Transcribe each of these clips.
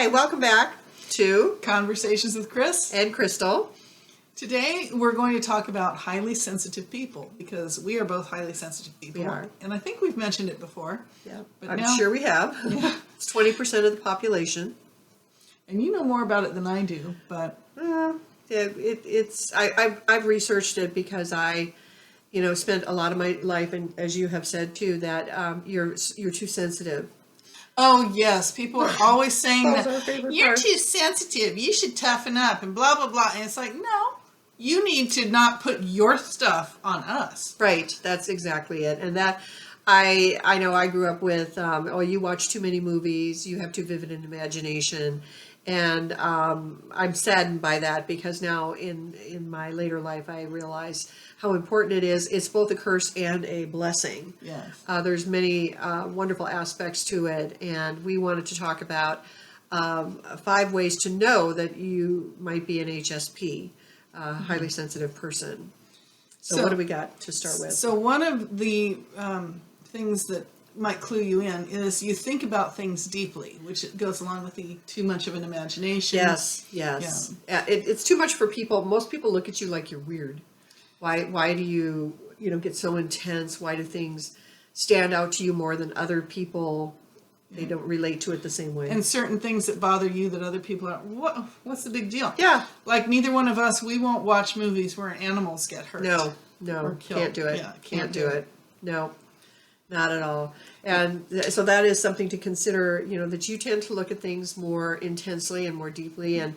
Hi, welcome back to Conversations with Chris. and Crystal. Today we're going to talk about highly sensitive people because we are both highly sensitive people. We are. And I think we've mentioned it before. Yeah, But I'm now- sure we have. Yeah. It's 20% of the population. And you know more about it than I do, but I've researched it because I, spent a lot of my life, and as you have said too, that you're too sensitive. oh yes, people are always saying That was our that favorite you're part. too sensitive, you should toughen up and blah, blah, blah. And it's like, no, you need to not put your stuff on us. Right, that's exactly it. And that I know I grew up with, you watch too many movies, you have too vivid an imagination. And I'm saddened by that because now in my later life I realize how important it is. It's both a curse and a blessing. Yes. There's many wonderful aspects to it, and we wanted to talk about 5 ways to know that you might be an HSP, highly sensitive person. So what do we got to start with? So one of the things that might clue you in is you think about things deeply, which goes along with the too much of an imagination. Yes. It's too much for people. Most people look at you like you're weird. Why do you get so intense? Why do things stand out to you more than other people? They don't relate to it the same way. And certain things that bother you that other people are, what's the big deal? Yeah. Like neither one of us, we won't watch movies where animals get hurt. No, Or killed. can't do it. Yeah, can't do it. No, not at all. And so that is something to consider, that you tend to look at things more intensely and more deeply. And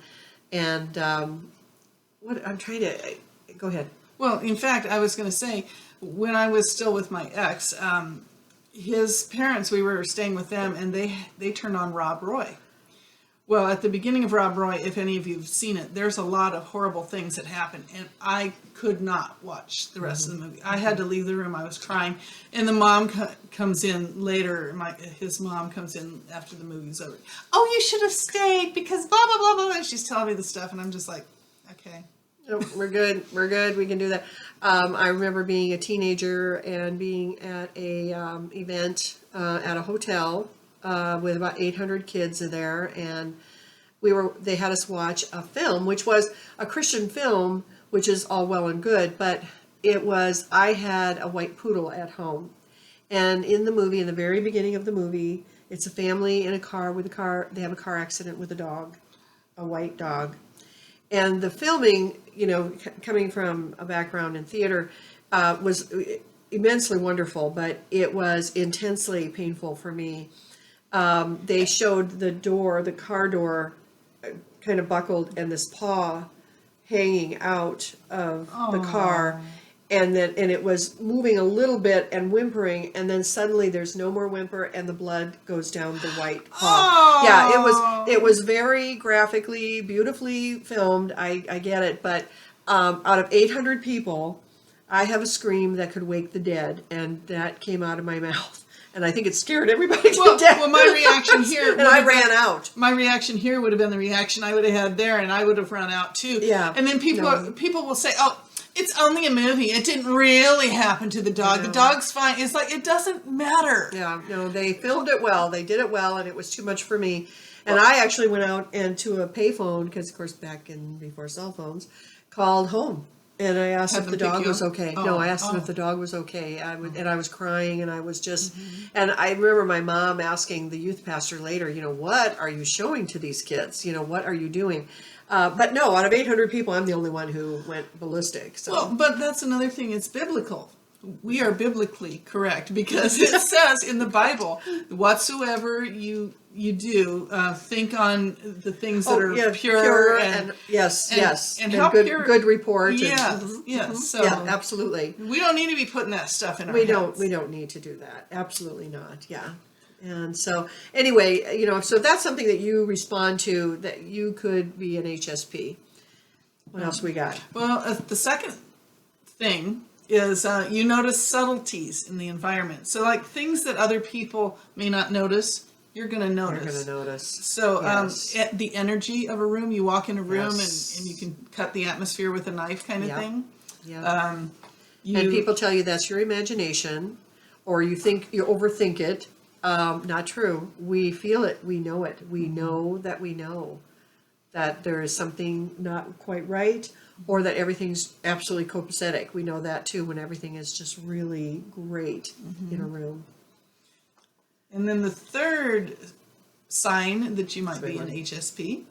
what I'm trying to, go ahead. Well, in fact, I was going to say, when I was still with my ex, his parents, we were staying with them, and they turned on Rob Roy. Well, at the beginning of Rob Roy, if any of you have seen it, there's a lot of horrible things that happen, and I could not watch the rest of the movie. I had to leave the room. I was crying, and the mom comes in later. His mom comes in after the movie's over. Oh, you should have stayed because blah blah blah blah. And she's telling me the stuff, and I'm just like, okay. No, we're good. We're good. We can do that. I remember being a teenager and being at a event at a hotel with about 800 kids there, and they had us watch a film, which was a Christian film, which is all well and good, but I had a white poodle at home, and in the movie, in the very beginning of the movie, it's a family in a car they have a car accident with a dog, a white dog. And the filming, coming from a background in theater, was immensely wonderful, but it was intensely painful for me. They showed the car door kind of buckled and this paw hanging out of the car. And it was moving a little bit and whimpering, and then suddenly there's no more whimper, and the blood goes down the white paw. Oh. Yeah, it was very graphically, beautifully filmed. I get it, but out of 800 people, I have a scream that could wake the dead, and that came out of my mouth, and I think it scared everybody to death. Well, my reaction here, and I ran out. My reaction here would have been the reaction I would have had there, and I would have run out too. Yeah. And then people will say, "Oh, it's only a movie. It didn't really happen to the dog. The dog's fine." It's like, it doesn't matter. Yeah, no, they filmed it well. They did it well, and it was too much for me. And I actually went out and to a payphone, because of course before cell phones, called home. And I asked if the dog was okay. No, I asked him if the dog was okay. And I was crying, and I was just, and I remember my mom asking the youth pastor later, what are you showing to these kids? What are you doing? But no, out of 800 people, I'm the only one who went ballistic. So. Well, but that's another thing. It's biblical. We are biblically correct because it says in the Bible, whatsoever you do, think on the things that are pure and yes, and and how good, pure, good report. Yes. So yeah, absolutely. we don't need to be putting that stuff in our We heads. don't need to do that. Absolutely not. Yeah. And so anyway, so that's something that you respond to, that you could be an HSP. What else we got? Well, the second thing is you notice subtleties in the environment. So like things that other people may not notice, you're going to notice. You're going to notice. So Yes. the energy of a room, you walk in a room Yes. and you can cut the atmosphere with a knife kind of Yep. thing. Yeah. You, And people tell you that's your imagination, or you overthink it, Not true. We feel it. We know it. We know that there is something not quite right, or that everything's absolutely copacetic. We know that too when everything is just really great in a room. And then the third sign that you might be Big an one. HSP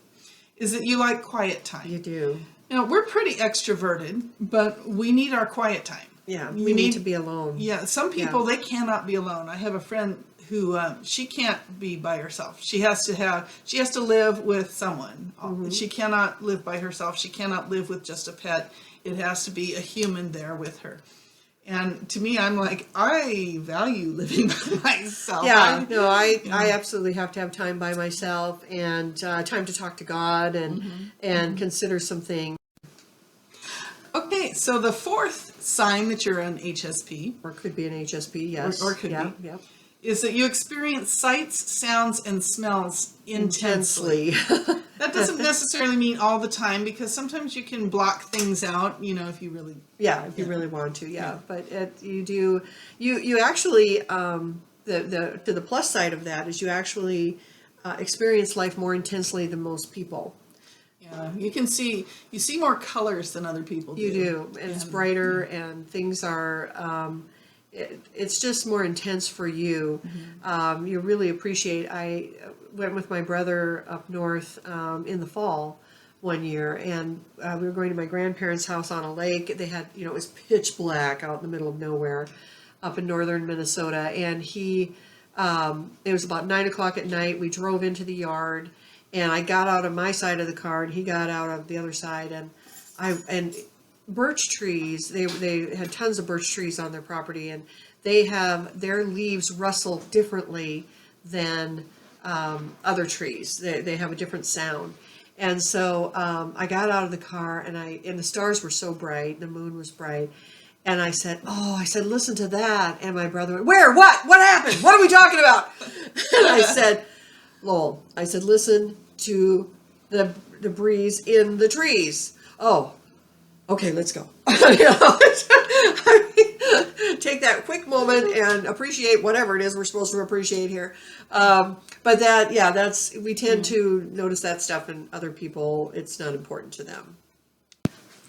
is that you like quiet time. You do. Now, we're pretty extroverted, but we need our quiet time. Yeah, we need to be alone. Yeah, some people, they cannot be alone. I have a friend who, she can't be by herself. She has to live with someone. She cannot live by herself. She cannot live with just a pet. It has to be a human there with her. And to me, I'm like, I value living by myself. Yeah, no, I absolutely have to have time by myself and time to talk to God and consider some things. Okay, so the fourth sign that you're an HSP, Or could be an HSP, yes. Or could yeah, be. Yeah. is that you experience sights, sounds, and smells intensely. Intensely. That doesn't necessarily mean all the time, because sometimes you can block things out, if you really... Yeah, if you really want to, yeah. But you actually, to the plus side of that is you actually experience life more intensely than most people. Yeah, you see more colors than other people do. You do, and it's brighter, and things are, it's just more intense for you. You really appreciate, I went with my brother up north in the fall one year, and we were going to my grandparents' house on a lake. They had, it was pitch black out in the middle of nowhere up in northern Minnesota, and it was about 9 o'clock at night. We drove into the yard, and I got out of my side of the car, and he got out of the other side, and birch trees, they had tons of birch trees on their property, and they have their leaves rustle differently than other trees. They have a different sound. And so I got out of the car, and the stars were so bright, the moon was bright, and I said, listen to that. And my brother went, where? What happened? What are we talking about? And I said, Lowell, listen to the breeze in the trees. Oh, okay, let's go. Take that quick moment and appreciate whatever it is we're supposed to appreciate here. But we tend to notice that stuff in other people. It's not important to them.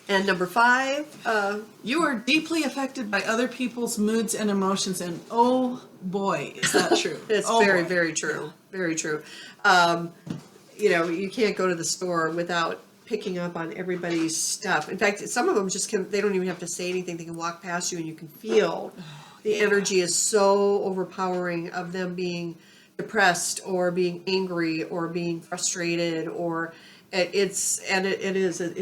And number 5, you are deeply affected by other people's moods and emotions, and oh boy, is that true. It's very true. Very true. You can't go to the store without picking up on everybody's stuff. In fact, some of them they don't even have to say anything. They can walk past you and you can feel the energy is so overpowering of them being depressed or being angry or being frustrated, or it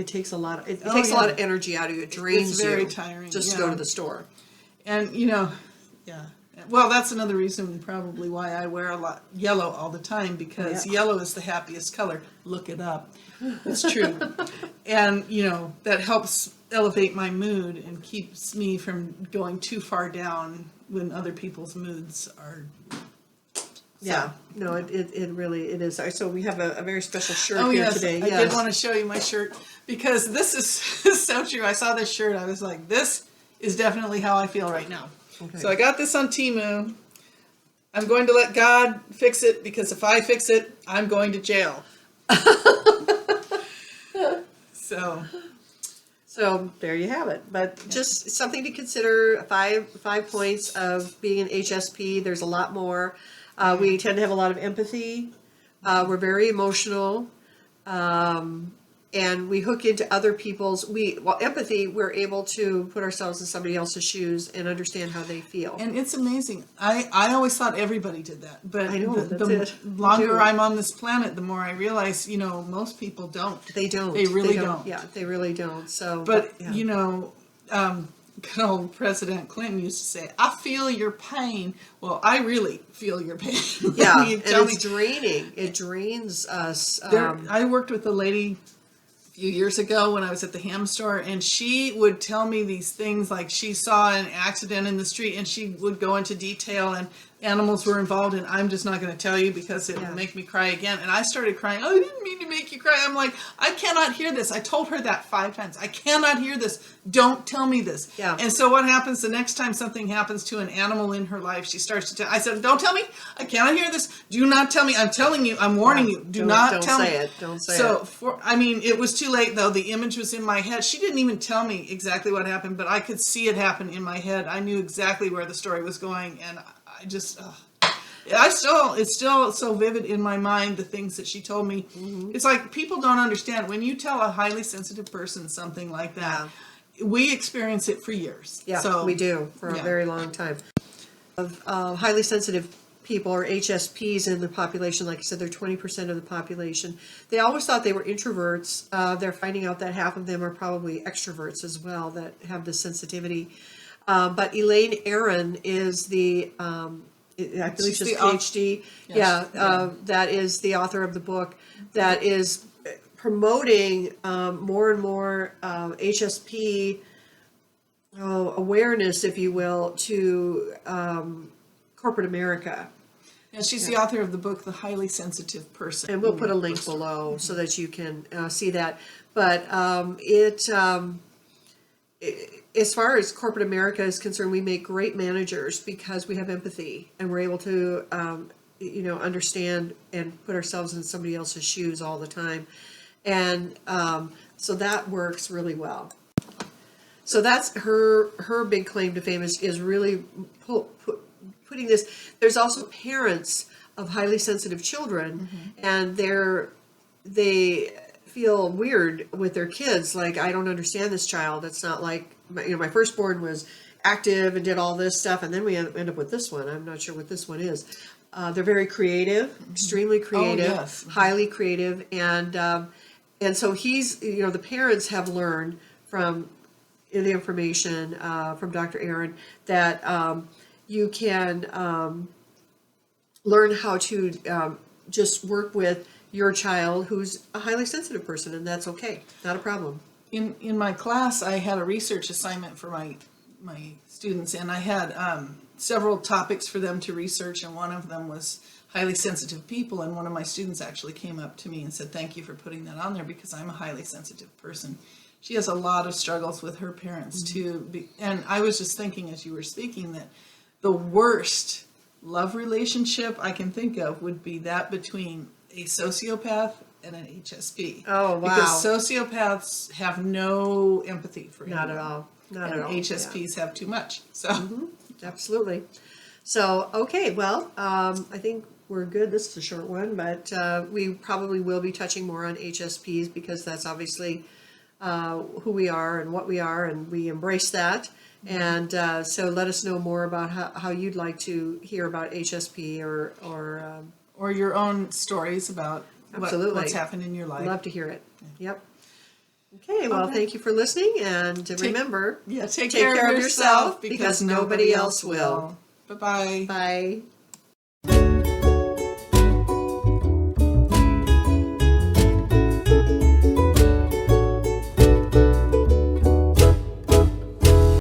takes a lot of energy out of you. It drains It's very you tiring, just to go to the store. And yeah. Well, that's another reason probably why I wear a lot yellow all the time, because yellow is the happiest color. Look it up. It's true. And, that helps elevate my mood and keeps me from going too far down when other people's moods are... Yeah, no, it really is. So we have a very special shirt here yes, today. I did want to show you my shirt, because this is so true. I saw this shirt. I was like, this is definitely how I feel right now. Okay. So I got this on Temu. I'm going to let God fix it, because if I fix it, I'm going to jail. So there you have it. But just something to consider. 5 points of being an HSP. There's a lot more. We tend to have a lot of empathy. We're very emotional. And we hook into other people's, empathy, we're able to put ourselves in somebody else's shoes and understand how they feel. And it's amazing. I always thought everybody did that. But I know, that's the it. longer I'm on this planet, the more I realize, most people don't. They don't. They really don't. Yeah, they really don't. So, But, good old President Clinton used to say, I feel your pain. Well, I really feel your pain. Yeah, and it's draining. It drains us. I worked with a lady a few years ago when I was at the ham store, and she would tell me these things, like she saw an accident in the street, and she would go into detail, and animals were involved, and I'm just not going to tell you because it Yeah. will make me cry again. And I started crying. Oh, I didn't mean to make you cry. I'm like, I cannot hear this. I told her that 5 times. I cannot hear this. Don't tell me this. Yeah. And so what happens the next time something happens to an animal in her life? She starts to tell. I said, don't tell me. I cannot hear this. Do not tell me. I'm telling you. I'm warning you. Do not tell me. Don't say it. Don't say So it. I mean, it was too late though. The image was in my head. She didn't even tell me exactly what happened, but I could see it happen in my head. I knew exactly where the story was going, and I just, it's still so vivid in my mind, the things that she told me. Mm-hmm. It's like people don't understand when you tell a highly sensitive person something like that. We experience it for years. Yeah, So we do for a yeah. very long time. Of highly sensitive people, or HSPs, in the population, like I said, they're 20% of the population. They always thought they were introverts. They're finding out that half of them are probably extroverts as well, that have the sensitivity. But Elaine Aron is the, I believe she's a PhD. Yes. That is the author of the book that is promoting more and more HSP awareness, if you will, to corporate America. And she's the author of the book, The Highly Sensitive Person. And we'll put a link below so that you can see that. But as far as corporate America is concerned, we make great managers because we have empathy and we're able to, understand and put ourselves in somebody else's shoes all the time. And so that works really well. So that's her big claim to fame is really putting this. There's also parents of highly sensitive children, and they feel weird with their kids. Like, I don't understand this child. It's not like my firstborn was active and did all this stuff, and then we end up with this one. I'm not sure what this one is. They're very creative, extremely creative, yes. highly creative, and so he's the parents have learned from the information from Dr. Aron that you can learn how to just work with your child who's a highly sensitive person, and that's okay, not a problem. In my class, I had a research assignment for my students, and I had several topics for them to research, and one of them was highly sensitive people, and one of my students actually came up to me and said, thank you for putting that on there because I'm a highly sensitive person. She has a lot of struggles with her parents too, and I was just thinking as you were speaking that the worst love relationship I can think of would be that between a sociopath and an HSP. Oh, wow. Because sociopaths have no empathy for Not anyone. at all. Not And at all. HSPs have too much. So Absolutely. So, okay, well, I think we're good. This is a short one, but we probably will be touching more on HSPs because that's obviously who we are and what we are, and we embrace that. And so let us know more about how you'd like to hear about HSP or your own stories about Absolutely. what's happened in your life. love to hear it. Yep. Okay, well, thank you for listening, and remember, Yeah, take care care of of yourself yourself because nobody else will. Bye-bye. Bye.